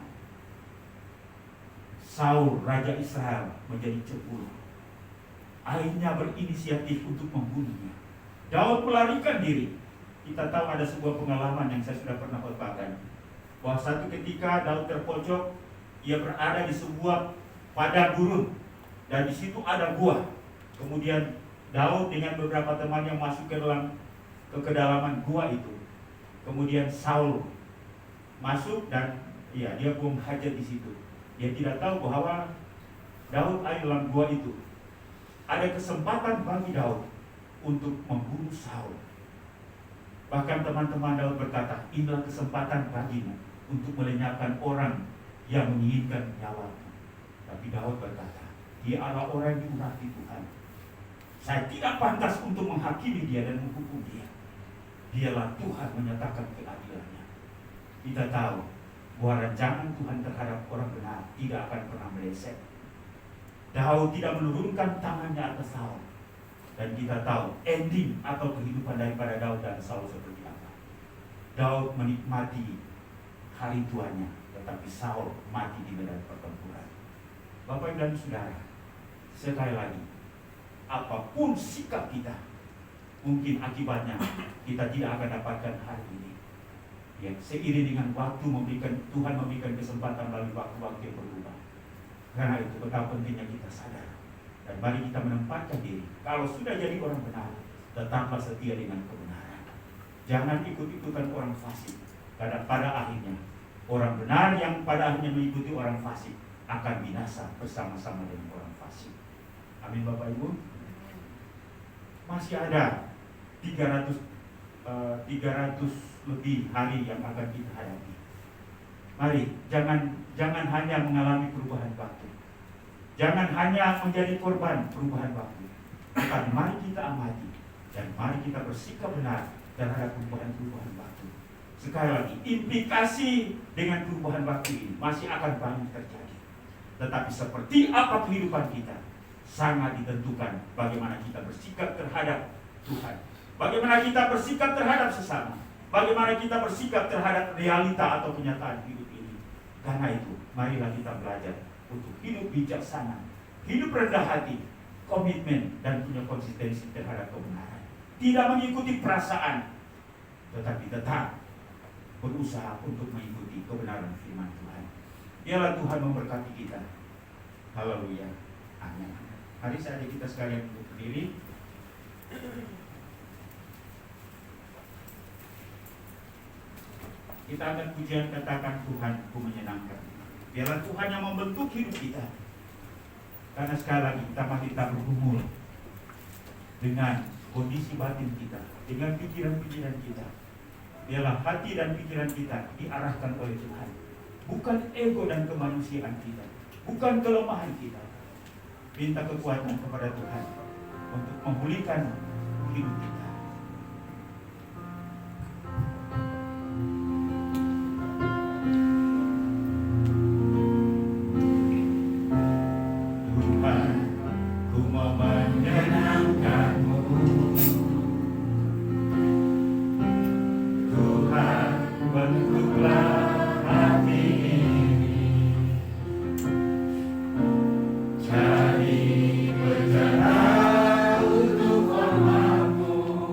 Saul, Raja Israel, menjadi cemburu. Akhirnya berinisiatif untuk membunuhnya. Daud melarikan diri. Kita tahu ada sebuah pengalaman yang saya sudah pernah khotbahkan. bahwa satu ketika Daud terpojok, ia berada di sebuah padang gurun dan di situ ada gua. Kemudian Daud dengan beberapa temannya masuk ke kedalaman gua itu. Kemudian Saul masuk dan dia buang hajat di situ. Dia tidak tahu bahwa Daud ada dalam gua itu. Ada kesempatan bagi Daud untuk membunuh Saul. Bahkan teman-teman Daud berkata, inilah kesempatan bagimu untuk melenyapkan orang yang menginginkan nyawamu. Tapi Daud berkata, dia adalah orang yang diurapi Tuhan. Saya tidak pantas untuk menghakimi dia dan menghukum dia. Dialah Tuhan menyatakan keadilannya. Kita tahu bahwa rancangan Tuhan terhadap orang benar tidak akan pernah meleset. Daud tidak menurunkan tangannya atas Saul. Dan kita tahu ending atau kehidupan daripada Daud dan Saul seperti apa. Daud menikmati hari tuanya, tetapi Saul mati di medan pertempuran. Bapak dan Saudara, sekali lagi, apapun sikap kita, mungkin akibatnya kita tidak akan dapatkan hari ini. Ya, seiring dengan waktu Tuhan memberikan kesempatan bagi waktu-waktu yang berubah. Karena itu betapa pentingnya kita sadar. Dan mari kita menempatkan diri. Kalau sudah jadi orang benar, tetaplah setia dengan kebenaran. Jangan ikut-ikutan orang fasik. Karena pada akhirnya, orang benar yang pada akhirnya mengikuti orang fasik akan binasa bersama-sama dengan orang fasik. Amin Bapak Ibu. Masih ada 300 lebih hari yang akan kita hadapi. Mari, jangan hanya mengalami perubahan waktu. Jangan hanya menjadi korban perubahan waktu. Tapi mari kita amati dan mari kita bersikap benar terhadap perubahan-perubahan waktu. Sekali lagi, implikasi dengan perubahan waktu ini masih akan banyak terjadi. Tetapi seperti apa kehidupan kita sangat ditentukan bagaimana kita bersikap terhadap Tuhan. Bagaimana kita bersikap terhadap sesama. Bagaimana kita bersikap terhadap realita atau kenyataan hidup ini. Karena itu, marilah kita belajar untuk hidup bijaksana, hidup rendah hati, komitmen, dan punya konsistensi terhadap kebenaran. Tidak mengikuti perasaan, tetapi tetap berusaha untuk mengikuti kebenaran firman Tuhan. Biarlah Tuhan memberkati kita. Haleluya. Amin. Mari saja kita sekalian duduk berdiri. Kita akan pujian katakan Tuhan ku menyenangkan. Biarlah Tuhan yang membentuk hidup kita. Karena sekali lagi kita bergumul dengan kondisi batin kita, dengan pikiran-pikiran kita. Biarlah hati dan pikiran kita diarahkan oleh Tuhan. Bukan ego dan kemanusiaan kita, bukan kelemahan kita. Minta kekuatan kepada Tuhan untuk memulihkan hidup kita. Jadi berjalan untuk hormat-Mu.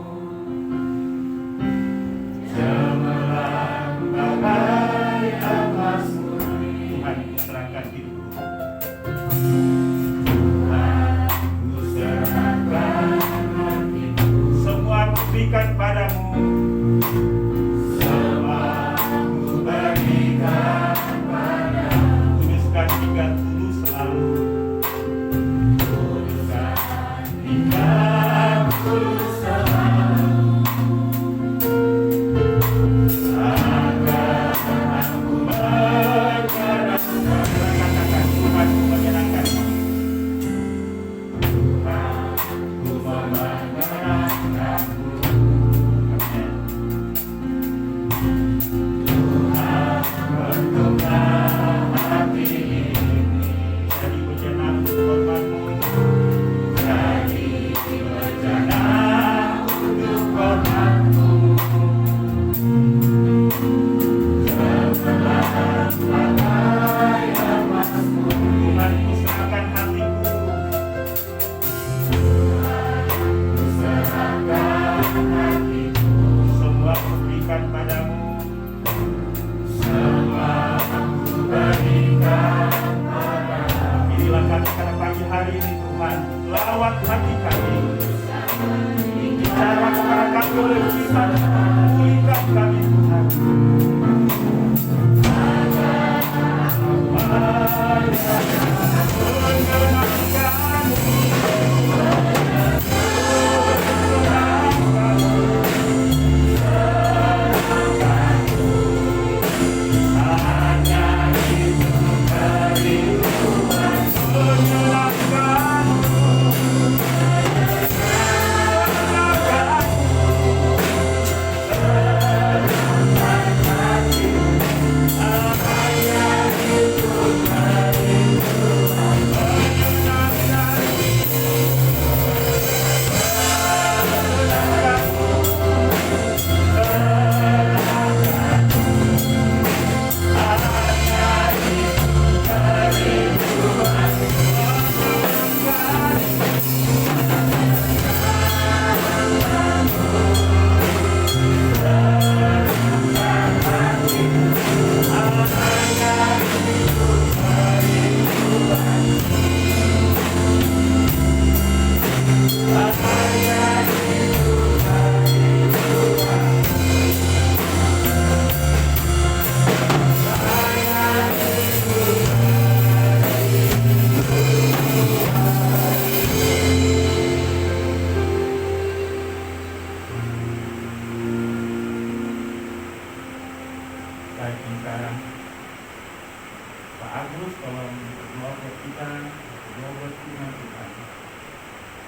tolong berdoa buat kita, berdoa buat firman Tuhan,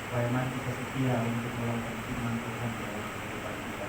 supaya mari kita setia untuk melakukan firman Tuhan dalam kehidupan kita.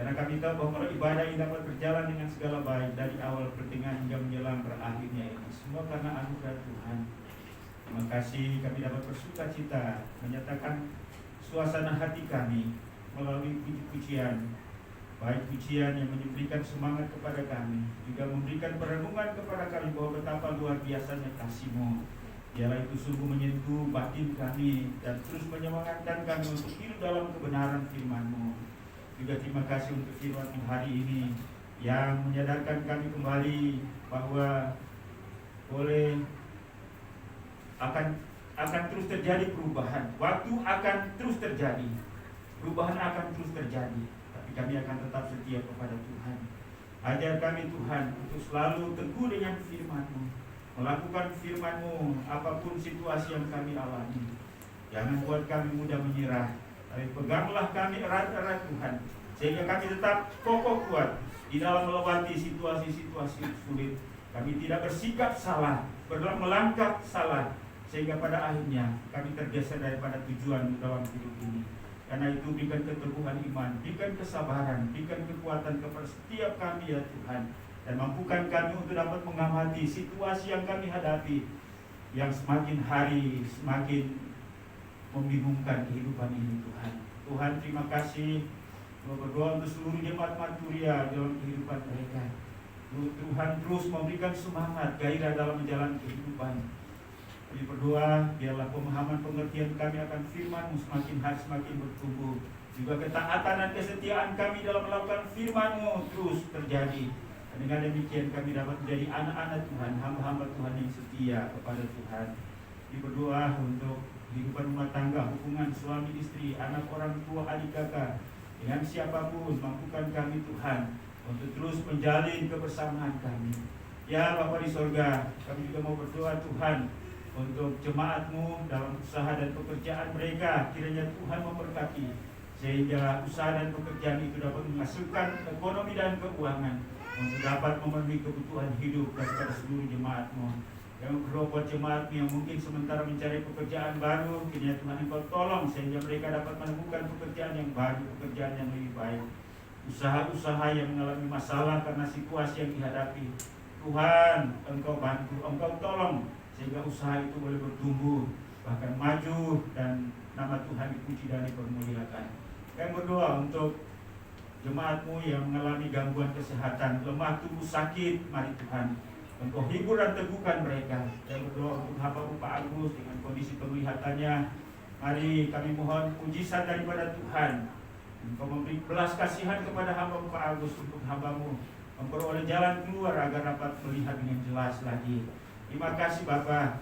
Karena kami tahu bahwa ibadah ini dapat berjalan dengan segala baik dari awal pertengahan hingga menjelang berakhirnya ini semua karena anugerah Tuhan. Terima kasih kami dapat bersuka cita menyatakan suasana hati kami melalui puji-pujian, baik pujian yang memberikan semangat kepada kami, juga memberikan perenungan kepada kami bahwa betapa luar biasanya kasih-Mu. Biarlah itu sungguh menyentuh batin kami dan terus menyemangatkan kami untuk hidup dalam kebenaran firman-Mu. Juga terima kasih untuk firman hari ini yang menyadarkan kami kembali bahwa akan terus terjadi perubahan. Waktu akan terus terjadi, perubahan akan terus terjadi. Tapi kami akan tetap setia kepada Tuhan. Ajar kami Tuhan untuk selalu teguh dengan firman-Mu, melakukan firman-Mu apapun situasi yang kami alami. Jangan buat kami mudah menyerah, tapi peganglah kami erat-erat Tuhan, sehingga kami tetap kokoh kuat di dalam melewati situasi-situasi sulit. Kami tidak bersikap salah, melangkah salah, sehingga pada akhirnya kami tergeser daripada tujuan dalam hidup ini. Karena itu berikan keteguhan iman, berikan kesabaran, berikan kekuatan kepada setiap kami ya Tuhan, dan mampukan kami untuk dapat mengamati situasi yang kami hadapi, yang semakin hari semakin membingungkan kehidupan ini Tuhan. Tuhan terima kasih. Berdoa untuk seluruh jemaat Maturia dalam kehidupan mereka. Tuhan terus memberikan semangat, gairah dalam menjalani kehidupan. Kami berdoa, biarlah pemahaman pengertian kami akan firman-Mu semakin hari semakin bertumbuh. Juga ketaatan dan kesetiaan kami dalam melakukan firman-Mu terus terjadi. Dan dengan demikian kami dapat menjadi anak-anak Tuhan, hamba-hamba Tuhan yang setia kepada Tuhan. Kami berdoa untuk kehidupan rumah tangga, hubungan suami istri, anak orang tua, adik kakak, dengan siapapun, mampukan kami Tuhan untuk terus menjalin kebersamaan kami. Ya Bapa di sorga, kami juga mau berdoa Tuhan untuk jemaat-Mu dalam usaha dan pekerjaan mereka. Kiranya Tuhan memberkati sehingga usaha dan pekerjaan itu dapat menghasilkan ekonomi dan keuangan untuk dapat memenuhi kebutuhan hidup daripada seluruh jemaat-Mu. Yang berdoa buat jemaat yang mungkin sementara mencari pekerjaan baru, kiranya Tuhan Engkau tolong sehingga mereka dapat menemukan pekerjaan yang baru, pekerjaan yang lebih baik. Usaha-usaha yang mengalami masalah karena situasi yang dihadapi, Tuhan Engkau bantu, Engkau tolong sehingga usaha itu boleh bertumbuh, bahkan maju, dan nama Tuhan dipuji dan dipermuliakan. Kami berdoa untuk jemaat-Mu yang mengalami gangguan kesehatan, lemah tubuh, sakit, mari Tuhan Engkau hibur dan teguhkan mereka. Kami berdoa untuk hamba-Mu Pak Agus dengan kondisi penglihatannya. Mari kami mohon mujizat daripada Tuhan. Engkau memberi belas kasihan kepada hamba-Mu Pak Agus untuk hamba-Mu memperoleh jalan keluar agar dapat melihat dengan jelas lagi. Terima kasih Bapak.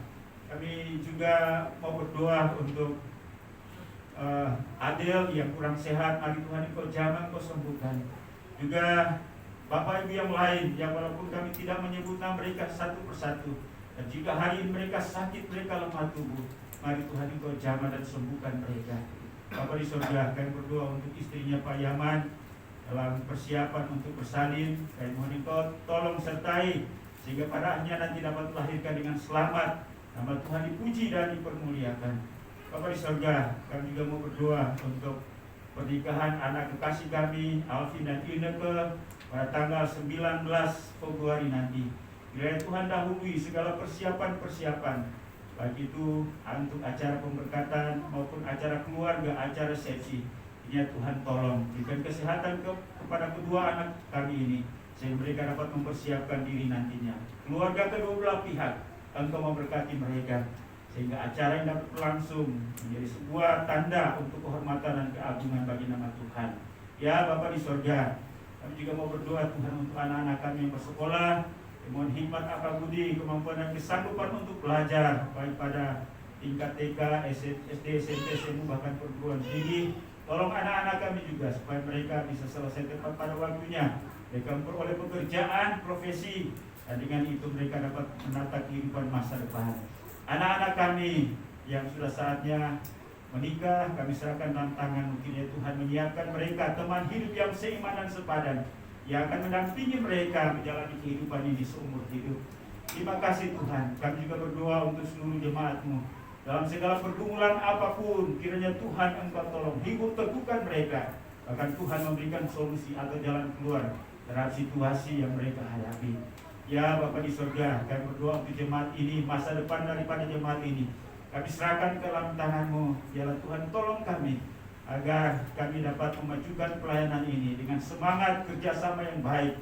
Kami juga mau berdoa untuk Adel yang kurang sehat. Mari Tuhan Engkau jamah, Engkau sembuhkan. Juga Bapak Ibu yang lain yang walaupun kami tidak menyebut nama mereka satu persatu, dan jika hari ini mereka sakit, mereka lemah tubuh, mari Tuhan Engkau jamah dan sembuhkan mereka. Bapa di surga, kami berdoa untuk istrinya Pak Yaman dalam persiapan untuk bersalin. Kami mohon Engkau tolong sertai sehingga pada akhirnya nanti dapat melahirkan dengan selamat. Nama Tuhan dipuji dan dipermuliakan. Bapa di surga, kami juga mau berdoa untuk pernikahan anak kekasih kami Alvin dan Ineke pada tanggal 19 Februari nanti. Kiranya Tuhan dahului segala persiapan-persiapan, baik itu untuk acara pemberkatan maupun acara keluarga, acara resepsi. Kiranya Tuhan tolong berikan kesehatan kepada kedua anak kami ini, sehingga mereka dapat mempersiapkan diri nantinya. Keluarga kedua belah pihak, Engkau memberkati mereka, sehingga acara yang dapat berlangsung menjadi sebuah tanda untuk kehormatan dan keagungan bagi nama Tuhan. Ya Bapa di sorga, kami juga mau berdoa Tuhan untuk anak-anak kami yang bersekolah. Mohon hikmat akal budi, kemampuan dan kesanggupan untuk belajar, baik pada tingkat TK, SD, SMP, SMA, bahkan perguruan tinggi. Tolong anak-anak kami juga supaya mereka bisa selesai tepat pada waktunya. Mereka memperoleh pekerjaan, profesi, dan dengan itu mereka dapat menata kehidupan masa depan. Anak-anak kami yang sudah saatnya menikah, kami serahkan dalam tangan. Mungkin ya Tuhan menyiapkan mereka teman hidup yang seiman dan sepadan, yang akan mendampingi mereka menjalani kehidupan ini seumur hidup. Terima kasih Tuhan. Kami juga berdoa untuk seluruh jemaat-Mu dalam segala pergumulan apapun. Kiranya Tuhan Engkau tolong hibur teguhkan mereka, bahkan Tuhan memberikan solusi atau jalan keluar terhadap situasi yang mereka hadapi. Ya Bapa di surga, kami berdoa untuk jemaat ini, masa depan daripada jemaat ini kami serahkan ke dalam tangan-Mu. Ya Tuhan, tolong kami agar kami dapat memajukan pelayanan ini dengan semangat kerjasama yang baik.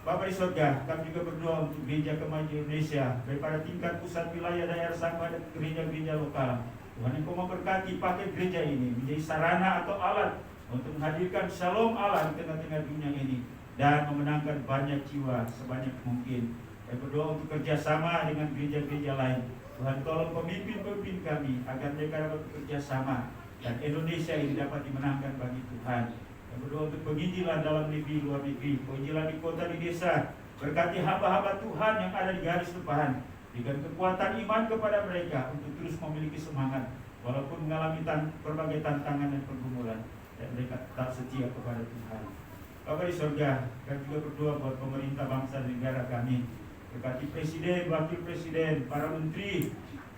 Bapa di surga, kami juga berdoa untuk Gereja Kemajuan Indonesia, daripada tingkat pusat, wilayah, daerah sampai ke gereja-gereja lokal. Tuhan Engkau memberkati, pakai gereja ini menjadi sarana atau alat untuk menghadirkan shalom Allah di tengah-tengah dunia ini dan memenangkan banyak jiwa sebanyak mungkin. Kami berdoa untuk kerjasama dengan gereja-gereja lain. Tuhan tolong pemimpin-pemimpin kami agar mereka dapat bekerja sama dan Indonesia ini dapat dimenangkan bagi Tuhan. Kami berdoa untuk penginjilan dalam negeri, luar negeri, penginjilan di kota, di desa. Berkati hamba-hamba Tuhan yang ada di garis depan, berikan kekuatan iman kepada mereka untuk terus memiliki semangat walaupun mengalami berbagai tantangan dan pergumulan, dan mereka tetap setia kepada Tuhan. Bapa di surga, kami juga berdoa buat pemerintah bangsa dan negara kami. Berkati presiden, wakil presiden, para menteri.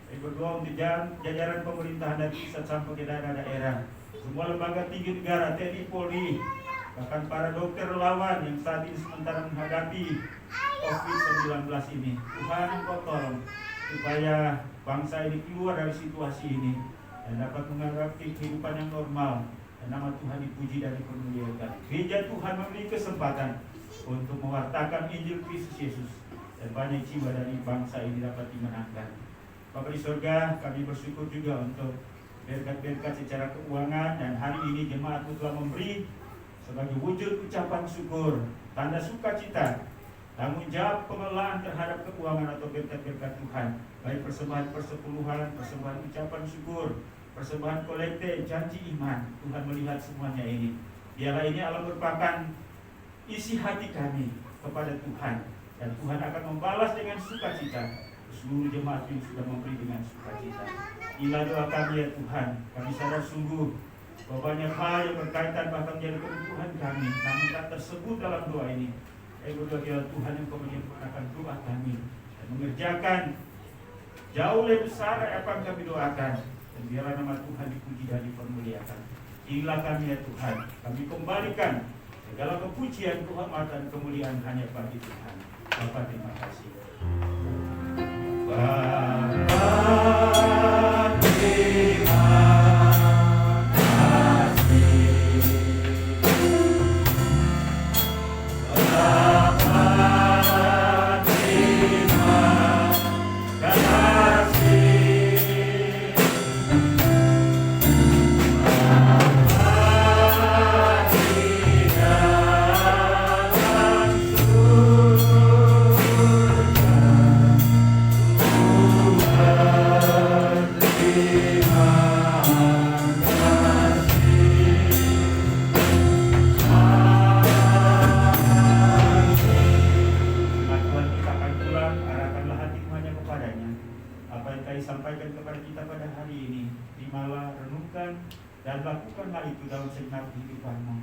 Kami berdoa untuk jajaran pemerintahan dari pusat sampai ke daerah-daerah, semua lembaga tinggi negara, TNI, Polri, bahkan para dokter relawan yang saat ini sementara menghadapi COVID-19 ini. Tuhan Engkau tolong supaya bangsa ini keluar dari situasi ini dan dapat menghadapi kehidupan yang normal. Dan nama Tuhan dipuji dan dipermuliakan. Gereja Tuhan memberi kesempatan untuk mewartakan Injil Kristus Yesus, dan banyak jiwa dari bangsa ini dapat dimenangkan. Bapa di surga, kami bersyukur juga untuk berkat-berkat secara keuangan, dan hari ini jemaatmu telah memberi sebagai wujud ucapan syukur, tanda sukacita, tanggung jawab pengelolaan terhadap keuangan atau berkat-berkat Tuhan, baik persembahan persepuluhan, persembahan ucapan syukur, persembahan kolekte, janji iman. Tuhan melihat semuanya ini. Biarlah ini Allah merupakan isi hati kami kepada Tuhan, dan Tuhan akan membalas dengan sukacita seluruh jemaat yang sudah memberi dengan sukacita. Inilah doa kami ya Tuhan. Kami sadar sungguh bahwa banyak hal yang berkaitan bahkan menjadi kebutuhan kami, namun tak tersebut dalam doa ini. Saya berdoa kiranya Tuhan yang menyempurnakan doa kami dan mengerjakan jauh lebih besar apa yang kami doakan. Dan biarlah nama Tuhan dipuji dan dipermuliakan. Inilah kami ya Tuhan. Kami kembalikan segala kepujian, kehormatan, kemuliaan hanya bagi Tuhan. Bapa, terima kasih. Bapa, terima sampaikan kepada kita pada hari ini. Terimalah, renungkan, dan lakukanlah itu dalam segenap kehidupanmu.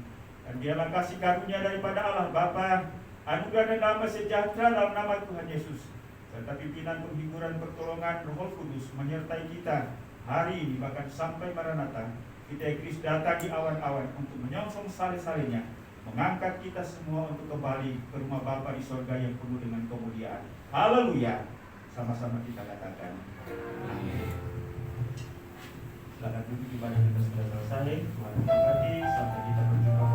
Dan biarlah kasih karunia daripada Allah Bapa, anugerah dan damai sejahtera dalam nama Tuhan Yesus, serta pimpinan penghiburan pertolongan Roh Kudus menyertai kita hari ini, bahkan sampai Maranatha. Kita Kristus datang di awan-awan untuk menyongsong saleh-salehnya, mengangkat kita semua untuk kembali ke rumah Bapa di surga yang penuh dengan kemuliaan. Haleluya. Sama-sama kita katakan amin. Silakan duduk, ibadah kita sudah selesai. Tuhan memberkati. Sampai kita berjumpa